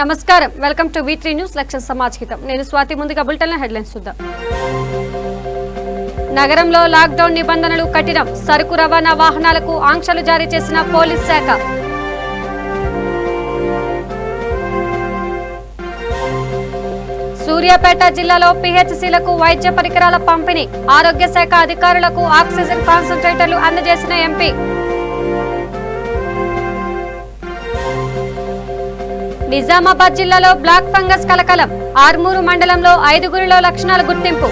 నమస్కారం welcome to V3 news లక్ష్య సమాజ్ హితం నేను స్వాతి ముందుగా బులెటిన్ హెడ్లైన్స్ చూద్దాం నగరంలో లాక్ డౌన్ నిబంధనలు కఠినం సరుకు రవాణా వాహనాలకు ఆంక్షలు జారీ చేసిన పోలీస్ శాఖ సూర్యాపేట జిల్లాలో PHCలకు వైద్య పరికరాల పంపిణీ ఆరోగ్య శాఖ అధికారులకు ఆక్సిజన్ కాన్సంట్రేటర్లు అందజేసిన ఎంపీ నిజామాబాద్ జిల్లాలో బ్లాక్ ఫంగస్ కలకలం ఆర్మూరు మండలంలో 5గురిలో లక్షణాల గుర్తింపు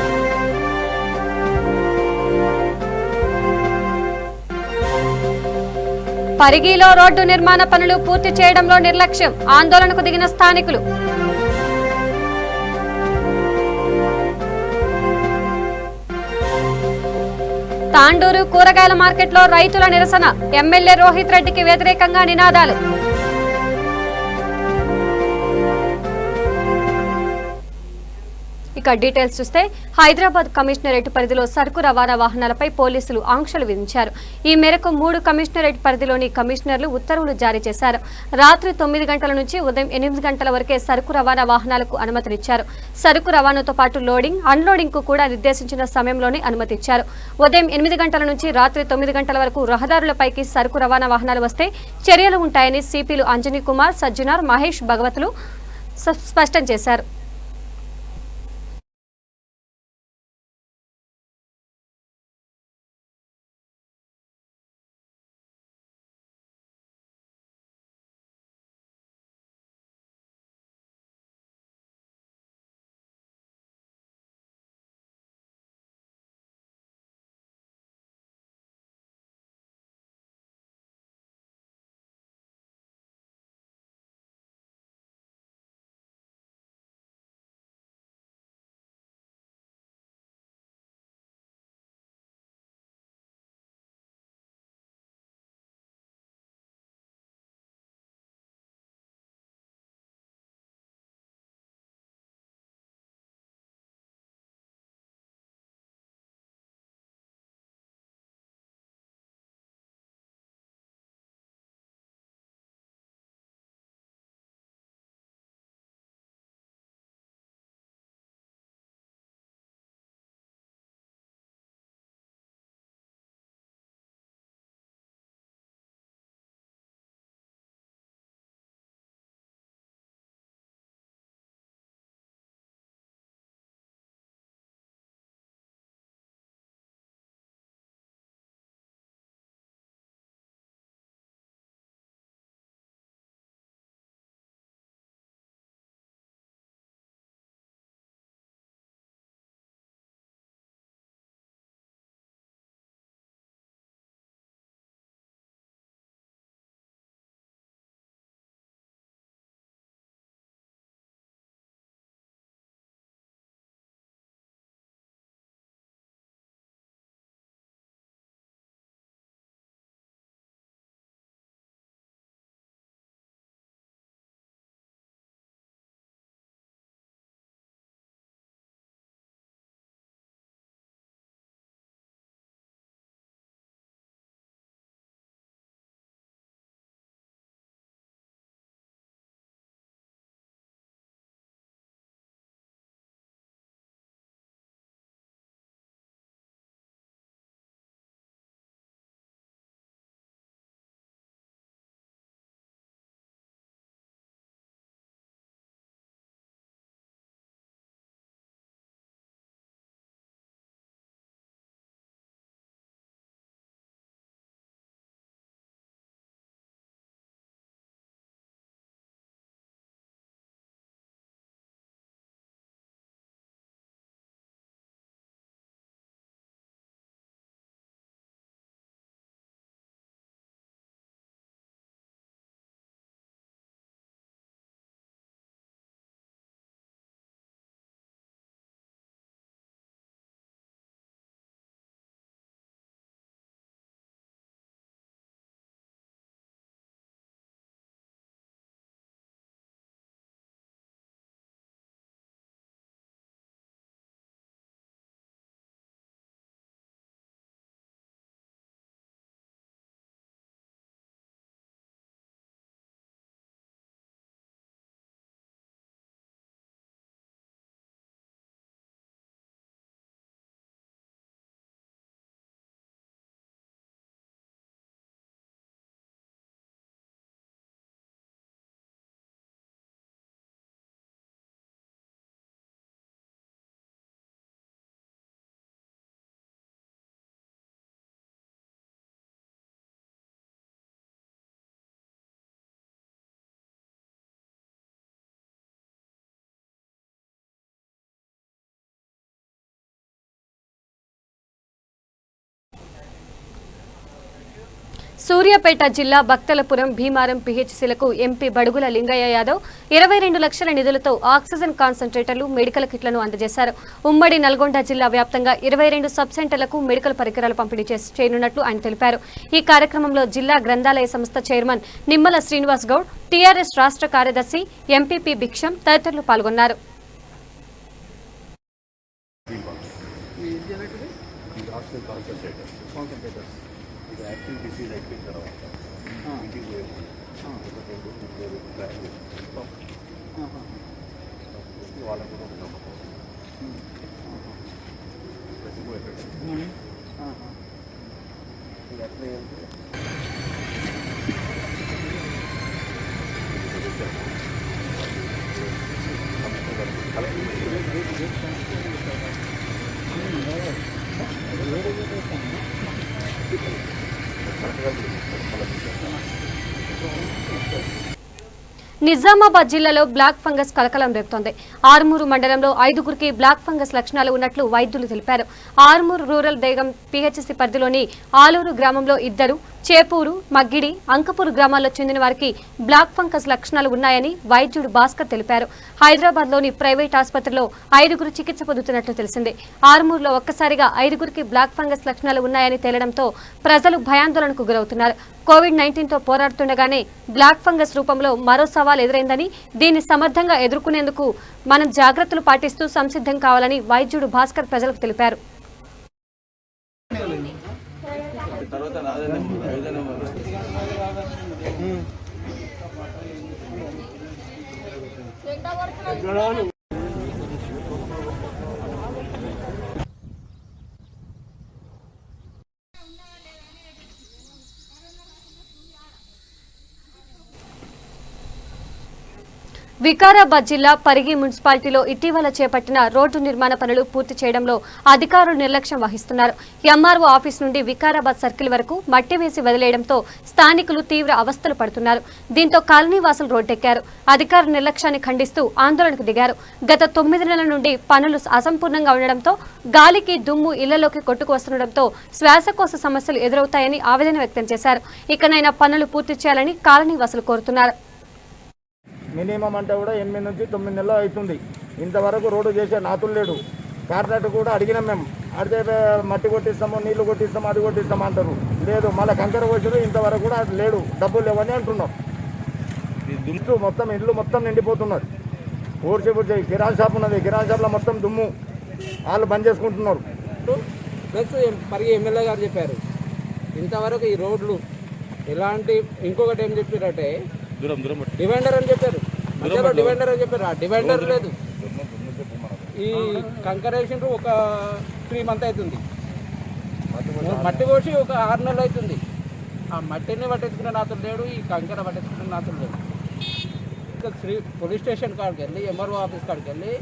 పరిగిలో రోడ్డు నిర్మాణ పనులు పూర్తి చేయడంలో నిర్లక్ష్యం ఆందోళనకు దిగిన స్థానికులు తాండూరు కూరగాయల మార్కెట్లో రైతుల నిరసన ఎమ్మెల్యే రోహిత్ రెడ్డికి వ్యతిరేకంగా నినాదాలు ఇక డీటెయిల్స్ చూస్తే హైదరాబాద్ కమిషనరేట్ పరిధిలో సరుకు రవాణా వాహనాలపై పోలీసులు ఆంక్షలు విధించారు. ఈ మేరకు 3 కమిషనరేట్ పరిధిలోని కమిషనర్లు ఉత్తర్వులు జారీ చేశారు. రాత్రి 9 గంటల నుంచి ఉదయం 8 గంటల వరకే సరుకు రవాణా వాహనాలకు అనుమతినిచ్చారు. సరుకు రవాణాతో పాటు లోడింగ్, అన్లోడింగ్ కు కూడా నిర్దేశించిన సమయంలోనే అనుమతిచ్చారు. ఉదయం 8 గంటల నుంచి రాత్రి 9 గంటల వరకు రహదారులపైకి సరుకు రవాణా వాహనాలు వస్తే చర్యలు ఉంటాయని సిపిలు అంజనీ కుమార్, సజ్జనార్, మహేష్ భగవతులు స్పష్టం చేశారు. సూర్యాపేట జిల్లా భక్తలపురం భీమారం పిహెచ్సిలకు ఎంపీ బడుగుల లింగయ్య యాదవ్ 22 లక్షల నిధులతో ఆక్సిజన్ కాన్సంట్రేటర్లు మెడికల్ కిట్లను అందజేశారు. ఉమ్మడి నల్గొండ జిల్లా వ్యాప్తంగా 22 సబ్ సెంటర్లకు మెడికల్ పరికరాలు పంపిణీ చేయనున్నట్లు ఆయన తెలిపారు. ఈ కార్యక్రమంలో జిల్లా గ్రంథాలయ సంస్థ చైర్మన్ నిమ్మల శ్రీనివాస్ గౌడ్, టీఆర్ఎస్ రాష్ట్ర కార్యదర్శి ఎంపీపీ భిక్షం తదితరులు పాల్గొన్నారు. నిజామాబాద్ జిల్లాలో బ్లాక్ ఫంగస్ కలకలం రేపుతోంది. ఆర్మూరు మండలంలో 5గురికి బ్లాక్ ఫంగస్ లక్షణాలు ఉన్నట్లు వైద్యులు తెలిపారు. ఆర్మూరు రూరల్ దేగం పిహెచ్సి పరిధిలోని ఆలూరు గ్రామంలో 2, చేపూరు, మగ్గిడి, అంకపూరు గ్రామాల్లో చెందిన వారికి బ్లాక్ ఫంగస్ లక్షణాలు ఉన్నాయని వైద్యుడు భాస్కర్ తెలిపారు. హైదరాబాద్లోని ప్రైవేట్ ఆసుపత్రిలో 5గురు చికిత్స పొందుతున్నట్లు తెలిసింది. ఆర్మూరులో ఒక్కసారిగా 5గురికి బ్లాక్ ఫంగస్ లక్షణాలు ఉన్నాయని తేలడంతో ప్రజలు భయాందోళనకు గురవుతున్నారు. కోవిడ్-19తో పోరాడుతుండగానే బ్లాక్ ఫంగస్ రూపంలో మరో సవాల్ ఎదురైందని, దీన్ని సమర్థంగా ఎదుర్కొనేందుకు మనం జాగ్రత్తలు పాటిస్తూ సంసిద్ధం కావాలని వైద్యుడు భాస్కర్ ప్రజలకు తెలిపారు. వికారాబాద్ జిల్లా పరిగి మున్సిపాలిటీలో ఇటీవల చేపట్టిన రోడ్డు నిర్మాణ పనులు పూర్తి చేయడంలో అధికారులు నిర్లక్ష్యం వహిస్తున్నారు. ఎంఆర్ఓ ఆఫీస్ నుండి వికారాబాద్ సర్కిల్ వరకు మట్టి వేసి వదిలేయడంతో స్థానికులు తీవ్ర అవస్థలు పడుతున్నారు. దీంతో కాలనీవాసులు రోడ్డెక్కారు. అధికారుల నిర్లక్ష్యాన్ని ఖండిస్తూ ఆందోళనకు దిగారు. గత 9 నెలల నుండి పనులు అసంపూర్ణంగా ఉండడంతో గాలికి దుమ్ము ఇళ్లలోకి కొట్టుకు వస్తుండటంతో శ్వాసకోశ సమస్యలు ఎదురవుతాయని ఆవేదన వ్యక్తం చేశారు. ఇకనైనా పనులు పూర్తి చేయాలని కాలనీవాసులు కోరుతున్నారు. మినిమం అంటే కూడా 8 నుంచి 9 నెలలు అవుతుంది. ఇంతవరకు రోడ్డు చేసే నాతులు లేడు. కాంట్రాక్ట్ కూడా అడిగినాం మేము, అడితే మట్టి కొట్టిస్తాము, నీళ్లు కొట్టిస్తాము, అది కొట్టిస్తాము అంటారు. లేదు, మళ్ళీ కంకర వచ్చారు, ఇంతవరకు కూడా లేడు, డబ్బులు లేవని అంటున్నాం. దుమ్ము మొత్తం ఇల్లు మొత్తం నిండిపోతున్నారు. ఊడ్చి కిరాణా షాప్ ఉన్నది, కిరాణా షాప్లో మొత్తం దుమ్ము వాళ్ళు బంద్ చేసుకుంటున్నారు. ప్లస్ పరిగి ఎమ్మెల్యే గారు చెప్పారు ఇంతవరకు ఈ రోడ్లు ఎలాంటి, ఇంకొకటి ఏం చెప్పారంటే డివైడర్ అని చెప్పారు, మధ్యలో డివైడర్ అని చెప్పారు. ఆ డివైడర్ లేదు. ఈ కంకరేషన్ ఒక 3 మంత్ అవుతుంది, మట్టి పోసి ఒక 6 నెలలు అవుతుంది. ఆ మట్టిని పట్టించుకునే నాతులు లేడు, ఈ కంకర పట్టించుకునే నాతులు లేడు. ఇంకా పోలీస్ స్టేషన్ కాడికి వెళ్ళి, ఎంఆర్ఓ ఆఫీస్ కాడికి వెళ్ళి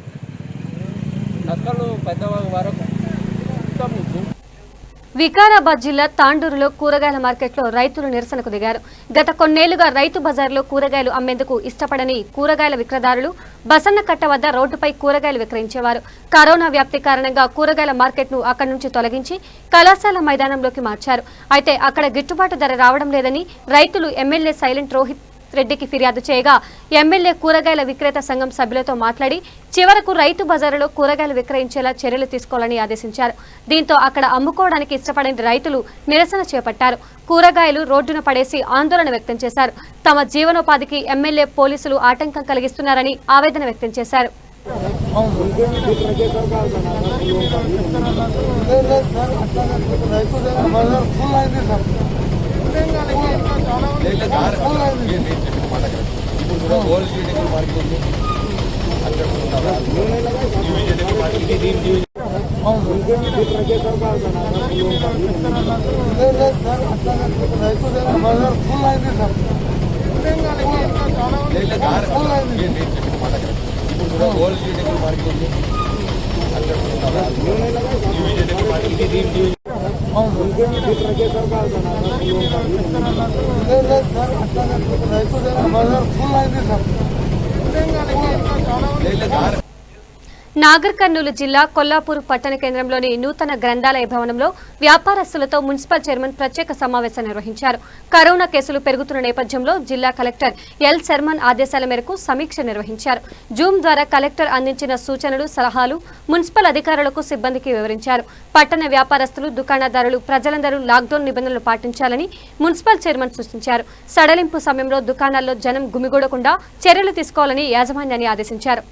నక్కలు పెద్ద వరకు వికారాబాద్ జిల్లా తాండూరులో కూరగాయల మార్కెట్లో రైతులు నిరసనకు దిగారు. గత కొన్నేళ్లుగా రైతు బజార్లో కూరగాయలు అమ్మేందుకు ఇష్టపడని కూరగాయల విక్రయదారులు బసన్నకట్ట వద్ద రోడ్డుపై కూరగాయలు విక్రయించేవారు. కరోనా వ్యాప్తి కారణంగా కూరగాయల మార్కెట్ను అక్కడి నుంచి తొలగించి కళాశాల మైదానంలోకి మార్చారు. అయితే అక్కడ గిట్టుబాటు ధర రావడం లేదని రైతులు ఎమ్మెల్యే సైలెంట్ రోహిత్ రెడ్డికి ఫిర్యాదు చేయగా ఎమ్మెల్యే కూరగాయల విక్రేత సంఘం సభ్యులతో మాట్లాడి చివరకు రైతు బజారులో కూరగాయలు విక్రయించేలా చర్యలు తీసుకోవాలని ఆదేశించారు. దీంతో అక్కడ అమ్ముకోవడానికి ఇష్టపడని రైతులు నిరసన చేపట్టారు. కూరగాయలు రోడ్డున పడేసి ఆందోళన వ్యక్తం చేశారు. తమ జీవనోపాధికి ఎమ్మెల్యే పోలీసులు ఆటంకం కలిగిస్తున్నారని ఆవేదన వ్యక్తం చేశారు. నాగర్ కర్నూలు జిల్లా కొల్లాపూర్ పట్టణ కేంద్రంలోని నూతన గ్రంథాలయ భవనంలో వ్యాపారస్తులతో మున్సిపల్ చైర్మన్ ప్రత్యేక సమావేశం నిర్వహించారు. కరోనా కేసులు పెరుగుతున్న నేపథ్యంలో జిల్లా కలెక్టర్ ఎల్ శర్మన్ ఆదేశాల మేరకు సమీక్ష నిర్వహించారు. జూమ్ ద్వారా కలెక్టర్ అందించిన సూచనలు, సలహాలు మున్సిపల్ అధికారులకు, సిబ్బందికి వివరించారు. పట్టణ వ్యాపారస్తులు, దుకాణదారులు, ప్రజలందరూ లాక్డౌన్ నిబంధనలు పాటించాలని మున్సిపల్ చైర్మన్ సూచించారు. సడలింపు సమయంలో దుకాణాల్లో జనం గుమిగూడకుండా చర్యలు తీసుకోవాలని యాజమాన్యాన్ని ఆదేశించారు.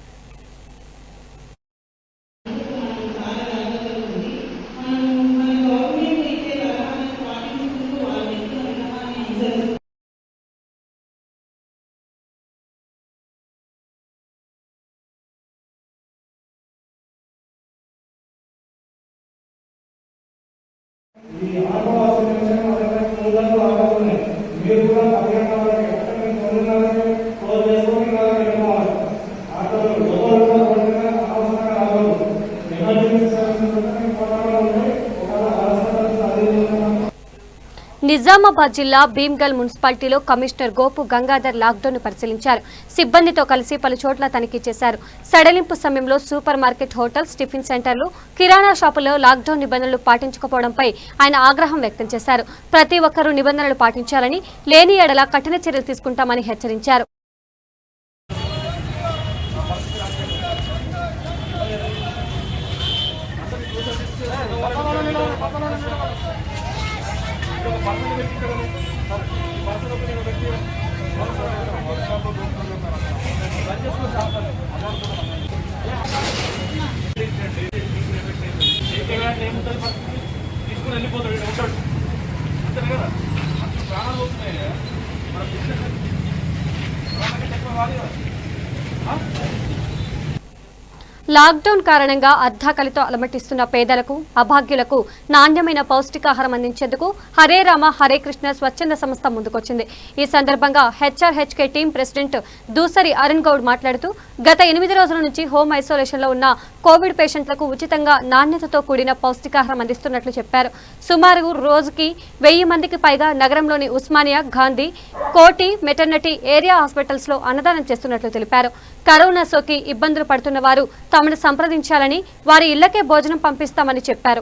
నిజామాబాద్ జిల్లా భీమ్గల్ మున్సిపాలిటీలో కమిషనర్ గోపు గంగాధర్ లాక్డౌన్ పరిశీలించారు. సిబ్బందితో కలిసి పలు చోట్ల తనిఖీ చేశారు. సడలింపు సమయంలో సూపర్ మార్కెట్, హోటల్స్, టిఫిన్ సెంటర్లు, కిరాణా షాపుల్లో లాక్డౌన్ నిబంధనలు పాటించకపోవడంపై ఆయన ఆగ్రహం వ్యక్తం చేశారు. ప్రతి ఒక్కరూ నిబంధనలు పాటించాలని, లేని ఎడల కఠిన చర్యలు తీసుకుంటామని హెచ్చరించారు. తీసుకుని వెళ్ళిపోతాడు, ఉంటాడు అంతే కదా. ప్రాణాలు పోతున్నాయి మన బిజినెస్ ఎక్కువ కాదు కదా. లాక్డౌన్ కారణంగా అర్ధాకలితో అలమటిస్తున్న పేదలకు, అభాగ్యులకు నాణ్యమైన పౌష్టికాహారం అందించేందుకు హరే రామ హరే కృష్ణ స్వచ్ఛంద సంస్థ ముందుకొచ్చింది. ఈ సందర్భంగా హెచ్ఆర్హెచ్కే టీం ప్రెసిడెంట్ దూసరి అరుణ్ గౌడ్ మాట్లాడుతూ గత 8 రోజుల నుంచి హోమ్ ఐసోలేషన్లో ఉన్న కోవిడ్ పేషెంట్లకు ఉచితంగా నాణ్యతతో కూడిన పౌష్టికాహారం అందిస్తున్నట్లు చెప్పారు. సుమారు రోజుకి 1000 మందికి పైగా నగరంలోని ఉస్మానియా, గాంధీ, కోటి, మెటర్నిటీ ఏరియా హాస్పిటల్స్ లో అన్నదానం చేస్తున్నట్లు తెలిపారు. కరోనా సోకి ఇబ్బందులు పడుతున్న వారు తమను సంప్రదించాలని, వారి ఇళ్లకే భోజనం పంపిస్తామని చెప్పారు.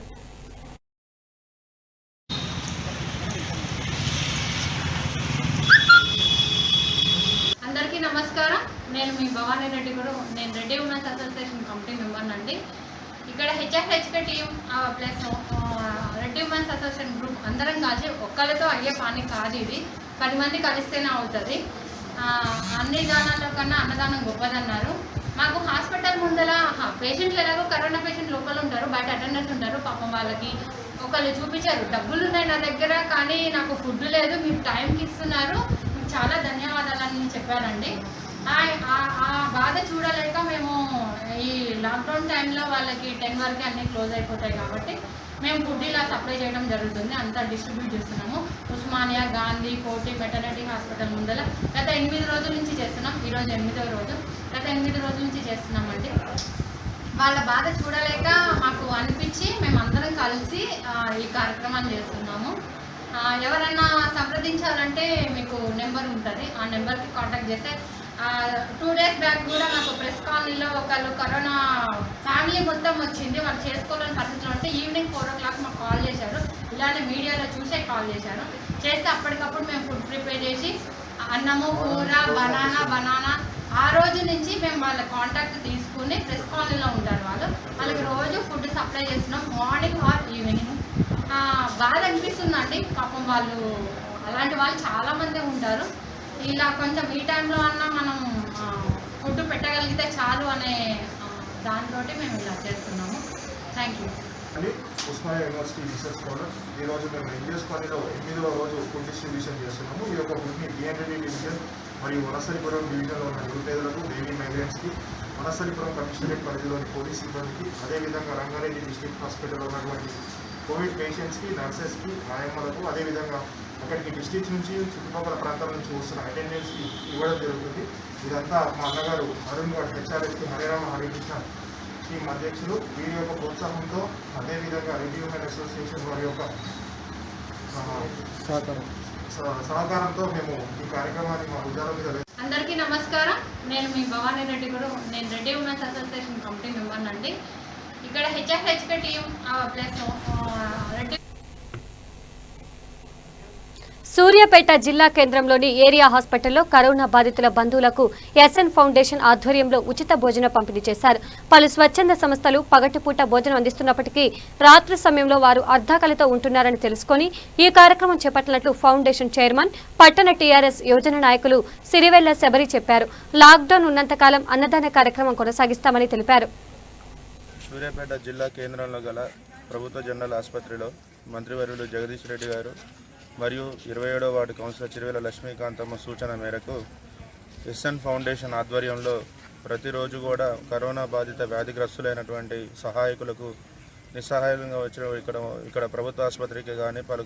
అందరికీ నమస్కారం. నేను మీ భవానీ రెడ్డి గారు. నేను Reddy women's association committee member అండి. ఇక్కడ హెచ్ఆర్హెచ్కే team plus Reddy women's association group అందరం కలిసి ఒక్కరితో అయ్యే పని కాదు. ఇది 10 మంది కలిస్తేనే అవుతుంది. అన్ని దానాల కన్నా అన్నదానం గొప్పదన్నారు. మాకు హాస్పిటల్ ముందర పేషెంట్లు ఎలాగో కరోనా పేషెంట్ లోపల ఉంటారు, బయట అటెండర్స్ ఉంటారు. పాపం వాళ్ళకి ఒకళ్ళు చూపించారు, డబ్బులు ఉన్నాయి నా దగ్గర కానీ నాకు ఫుడ్ లేదు, మీరు టైంకి ఇస్తున్నారు, మీకు చాలా ధన్యవాదాలని చెప్పారండి. ఆ బాధ చూడలేక మేము ఈ లాక్డౌన్ టైంలో వాళ్ళకి 10 వరకు అన్నీ క్లోజ్ అయిపోతాయి కాబట్టి మేము ఫుడ్ ఇలా సప్లై చేయడం జరుగుతుంది. అంతా డిస్ట్రిబ్యూట్ చేస్తున్నాము. ఉస్మానియా, గాంధీ, కోటి, మెటర్నిటీ హాస్పిటల్ ముందర గత 8 రోజుల నుంచి చేస్తున్నాం. ఈరోజు 8వ రోజు. గత 8 రోజుల నుంచి చేస్తున్నామండి. వాళ్ళ బాధ చూడలేక మాకు అనిపించి మేమందరం కలిసి ఈ కార్యక్రమాన్ని చేస్తున్నాము. ఎవరైనా సంప్రదించాలంటే మీకు నెంబర్ ఉంటుంది, ఆ నెంబర్కి కాంటాక్ట్ చేస్తే 2 డేస్ బ్యాక్ కూడా నాకు ప్రెస్ కాలనీలో ఒకళ్ళు కరోనా ఫ్యామిలీ మొత్తం వచ్చింది. వాళ్ళు చేసుకోవాలని పరిస్థితిలో ఉంటే ఈవినింగ్ 4 o'clock మాకు కాల్ చేశారు. ఇలానే మీడియాలో చూసే కాల్ చేశారు. చేస్తే అప్పటికప్పుడు మేము ఫుడ్ ప్రిపేర్ చేసి అన్నము, కూర, బనానా ఆ రోజు నుంచి మేము వాళ్ళ కాంటాక్ట్ తీసుకుని ప్రెస్ కాలనీలో ఉంటారు వాళ్ళకి రోజు ఫుడ్ సప్లై చేస్తున్నాం, మార్నింగ్ ఆర్ ఈవినింగ్. బాధ అనిపిస్తుందండి. పాపం వాళ్ళు అలాంటి వాళ్ళు చాలామంది ఉంటారు. ఇలా కొంచెం ఈ టైంలో అన్నా మనం ఫుడ్ పెట్టగలిగితే చాలు అనే దాంతో మేము ఇలా చేస్తున్నాము. Thank you. Osmania university research scholar. ఈరోజు మేము ఎన్జిఎస్ కాలనీలో 8వ రోజు ఫుడ్ డిస్ట్రిబ్యూషన్ చేస్తున్నాము. ఈ యొక్క ఫుడ్ని బిఎన్డీ డివిజన్ మరియు వనస్థలిపురం డివిజన్లో ఉన్న నిరుపేదలకు, బేబీ మైగ్రెంట్స్కి, వనస్థలిపురం కమిషనరేట్ పరిధిలోని పోలీస్ సిబ్బందికి, అదేవిధంగా రంగారెడ్డి డిస్ట్రిక్ట్ హాస్పిటల్లో ఉన్నటువంటి కోవిడ్ పేషెంట్స్కి, నర్సెస్కి, ఆయమ్మలకు, అదేవిధంగా అక్కడికి డిస్ట్రిక్ట్ నుంచి చుట్టుపక్కల ప్రాంతాల నుంచి వస్తున్న అటెండెన్స్కి ఇవ్వడం జరుగుతుంది. ఇదంతా మా అన్నగారు అరుణ్ గౌడ్ హెచ్ఆర్హెచ్కి హరేరామ హరికృష్ణ టీం అధ్యక్షులు వీరి యొక్క ప్రోత్సాహంతో, అదేవిధంగా రెడ్డి ఉమెన్ అసోసియేషన్ వారి యొక్క సహకారంతో మేము ఈ కార్యక్రమాన్ని మా ఉద్యోగం మీద అందరికీ నమస్కారం. నేను మీ భవానీ రెడ్డి గారు. నేను Reddy women's association committee member అండి. ఇక్కడ హెచ్ఎఫ్హెచ్కే టీం ప్లస్ రెడ్డి సూర్యాపేట జిల్లా కేంద్రంలోని ఏరియా హాస్పిటల్లో కరోనా బాధితుల బంధువులకు ఎస్ఎన్ ఫౌండేషన్ ఆధ్వర్యంలో ఉచిత భోజనం పంపిణీ చేశారు. పలు స్వచ్ఛంద సంస్థలు పగటిపూట భోజనం అందిస్తున్నప్పటికీ రాత్రి సమయంలో వారు అర్ధాకలితో ఉంటున్నారని తెలుసుకుని ఈ కార్యక్రమం చేపట్టినట్లు ఫౌండేషన్ చైర్మన్ పట్టణ టీఆర్ఎస్ యోజన నాయకులు సిరివెల్ల శబరి చెప్పారు. లాక్డౌన్ ఉన్నంతకాలం అన్నదాన కార్యక్రమం కొనసాగిస్తామని తెలిపారు. సూర్యాపేట జిల్లా కేంద్రంలో గల ప్రభుత్వ జనరల్ ఆసుపత్రిలో మంత్రివర్యులు జగదీష్ రెడ్డి గారు మరియు 27వ వార్డు కౌన్సిలర్ చిరువేల లక్ష్మీకాంతమ్మ సూచన మేరకు ఎస్ఎన్ ఫౌండేషన్ ఆధ్వర్యంలో ప్రతిరోజు కూడా కరోనా బాధిత వ్యాధిగ్రస్తులైనటువంటి సహాయకులకు నిస్సహాయంగా వచ్చిన ఇక్కడ ప్రభుత్వ ఆసుపత్రికి కానీ పలు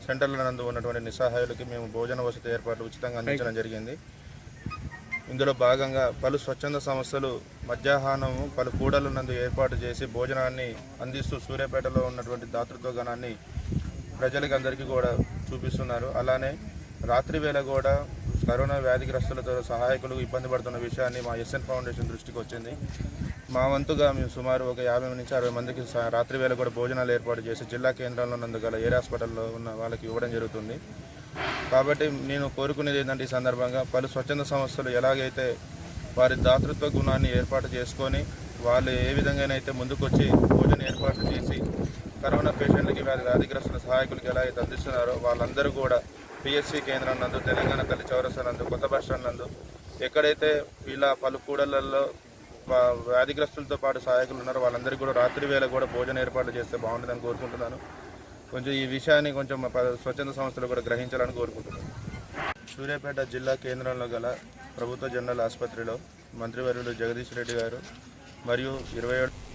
సెంటర్ల నందు ఉన్నటువంటి నిస్సహాయులకి మేము భోజన వసతి ఏర్పాటు ఉచితంగా అందించడం జరిగింది. ఇందులో భాగంగా పలు స్వచ్ఛంద సంస్థలు మధ్యాహ్నము పలు కూడల నందు ఏర్పాటు చేసి భోజనాన్ని అందిస్తూ సూర్యాపేటలో ఉన్నటువంటి దాతృత్వ గణాన్ని ప్రజలకు అందరికీ కూడా చూపిస్తున్నారు. అలానే రాత్రి వేళ కూడా కరోనా వ్యాధిగ్రస్తులతో సహాయకులు ఇబ్బంది పడుతున్న విషయాన్ని మా ఎస్ఎన్ ఫౌండేషన్ దృష్టికి వచ్చింది. మా వంతుగా మేము సుమారు ఒక 50 నుంచి 60 మందికి రాత్రి వేళ కూడా భోజనాలు ఏర్పాటు చేసి జిల్లా కేంద్రంలో నందుగల ఏరియా హాస్పిటల్లో ఉన్న వాళ్ళకి ఇవ్వడం జరుగుతుంది. కాబట్టి నేను కోరుకునేది ఏంటంటే ఈ సందర్భంగా పలు స్వచ్ఛంద సంస్థలు ఎలాగైతే వారి దాతృత్వ గుణాన్ని ఏర్పాటు చేసుకొని వాళ్ళు ఏ విధంగానైతే ముందుకొచ్చి భోజనం ఏర్పాటు చేసి కరోనా పేషెంట్లకి వ్యాధిగ్రస్తుల సహాయకులకి ఎలా అయితే అందిస్తున్నారో వాళ్ళందరూ కూడా పిఎస్సి కేంద్రం నందు, తెలంగాణ తల్లి చౌరస్తా నందు, కొత్త బస్ స్టాండ్ నందు ఎక్కడైతే ఇలా పలు కూడళ్లలో వ్యాధిగ్రస్తులతో పాటు సహాయకులు ఉన్నారో వాళ్ళందరికీ కూడా రాత్రి వేళ కూడా భోజనం ఏర్పాటు చేస్తే బాగుంటుందని కోరుకుంటున్నాను. కొంచెం ఈ విషయాన్ని కొంచెం స్వచ్ఛంద సంస్థలు కూడా గ్రహించాలని కోరుకుంటున్నాను. సూర్యాపేట జిల్లా కేంద్రంలో గల ప్రభుత్వ జనరల్ ఆసుపత్రిలో మంత్రివర్యులు జగదీష్ రెడ్డి గారు మరియు 27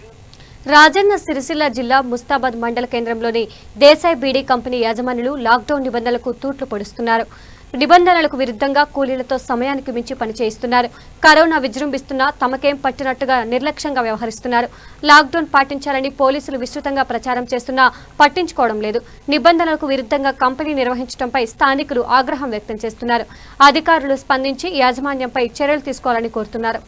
రాజన్న సిరిసిల్ల జిల్లా ముస్తాబాద్ మండల కేంద్రంలోని దేశాయ్ బీడీ కంపెనీ యాజమానులు లాక్డౌన్ నిబంధనలకు తూట్లు పొడుస్తున్నారు. నిబంధనలకు విరుద్ధంగా కూలీలతో సమయానికి మించి పనిచేయిస్తున్నారు. కరోనా విజృంభిస్తున్నా తమకేం పట్టినట్టుగా నిర్లక్ష్యంగా వ్యవహరిస్తున్నారు. లాక్డౌన్ పాటించాలని పోలీసులు విస్తృతంగా ప్రచారం చేస్తున్నా పట్టించుకోవడం లేదు. నిబంధనలకు విరుద్ధంగా కంపెనీ నిర్వహించడంపై స్థానికులు ఆగ్రహం వ్యక్తం చేస్తున్నారు. అధికారులు స్పందించి యాజమాన్యంపై చర్యలు తీసుకోవాలని కోరుతున్నారు.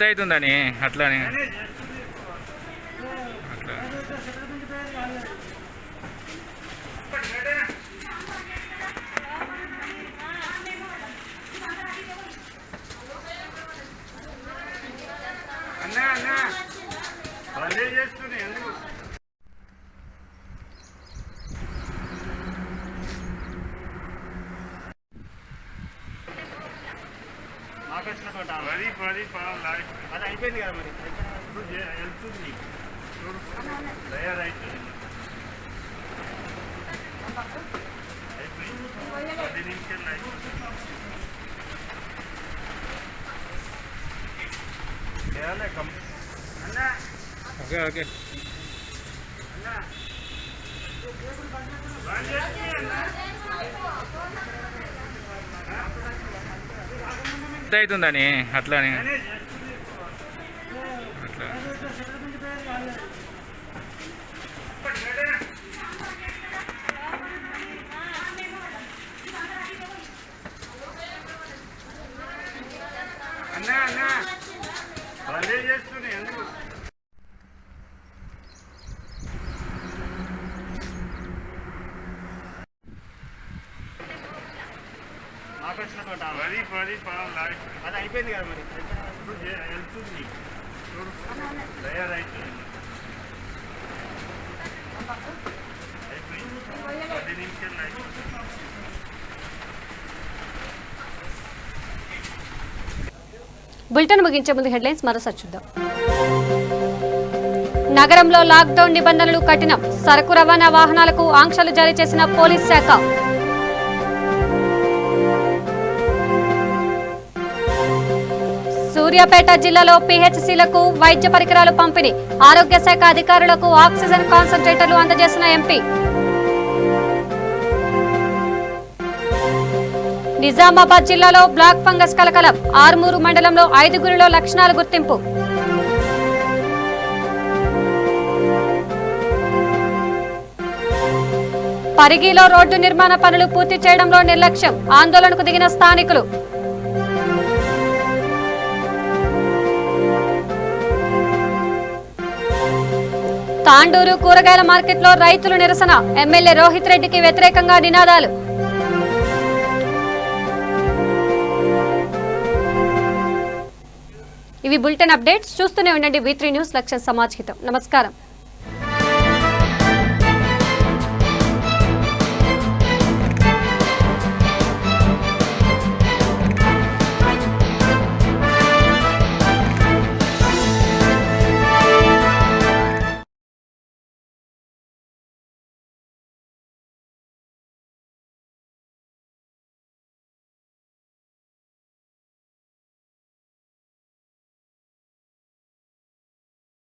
అవుతుందని అట్లానే అది అయిపోయింది కదా మరి వెళ్తుంది తయారైతుంది అయిపోయింది 10 నిమిషాలు ఓకే ఓకే అవుతుందని అట్లానే అట్లా చేస్తున్నాయి ఎందుకు అది అయిపోయింది కదా మరి వెళ్తుంది తయారైతుంది అయిపోయింది 10 నిమిషాలు బులెటిన్ ముగించే ముందు హెడ్లైన్స్ మరోసారి చూద్దాం. నగరంలో లాక్డౌన్ నిబంధనలు కఠినం. సరుకు రవాణా వాహనాలకు ఆంక్షలు జారీ చేసిన పోలీస్ శాఖ. సూర్యాపేట జిల్లాలో పీహెచ్సీలకు వైద్య పరికరాలు పంపిణీ. ఆరోగ్య శాఖ అధికారులకు ఆక్సిజన్ కాన్సంట్రేటర్లు అందజేసిన ఎంపీ. నిజామాబాద్ జిల్లాలో బ్లాక్ ఫంగస్ కలకలం. ఆర్మూరు మండలంలో 5గురిలో లక్షణాలు గుర్తింపు. పరిగిలో రోడ్డు నిర్మాణ పనులు పూర్తి చేయడంలో నిర్లక్ష్యం. ఆందోళనకు దిగిన స్థానికులు. తాండూరు కూరగాయల మార్కెట్లో రైతులు నిరసన. ఎమ్మెల్యే రోహిత్ రెడ్డికి వ్యతిరేకంగా నినాదాలు. ఇవి బులెటిన్ అప్డేట్స్. చూస్తూనే ఉండండి V3 న్యూస్. లక్ష్యం సమాజ్ హితం. నమస్కారం.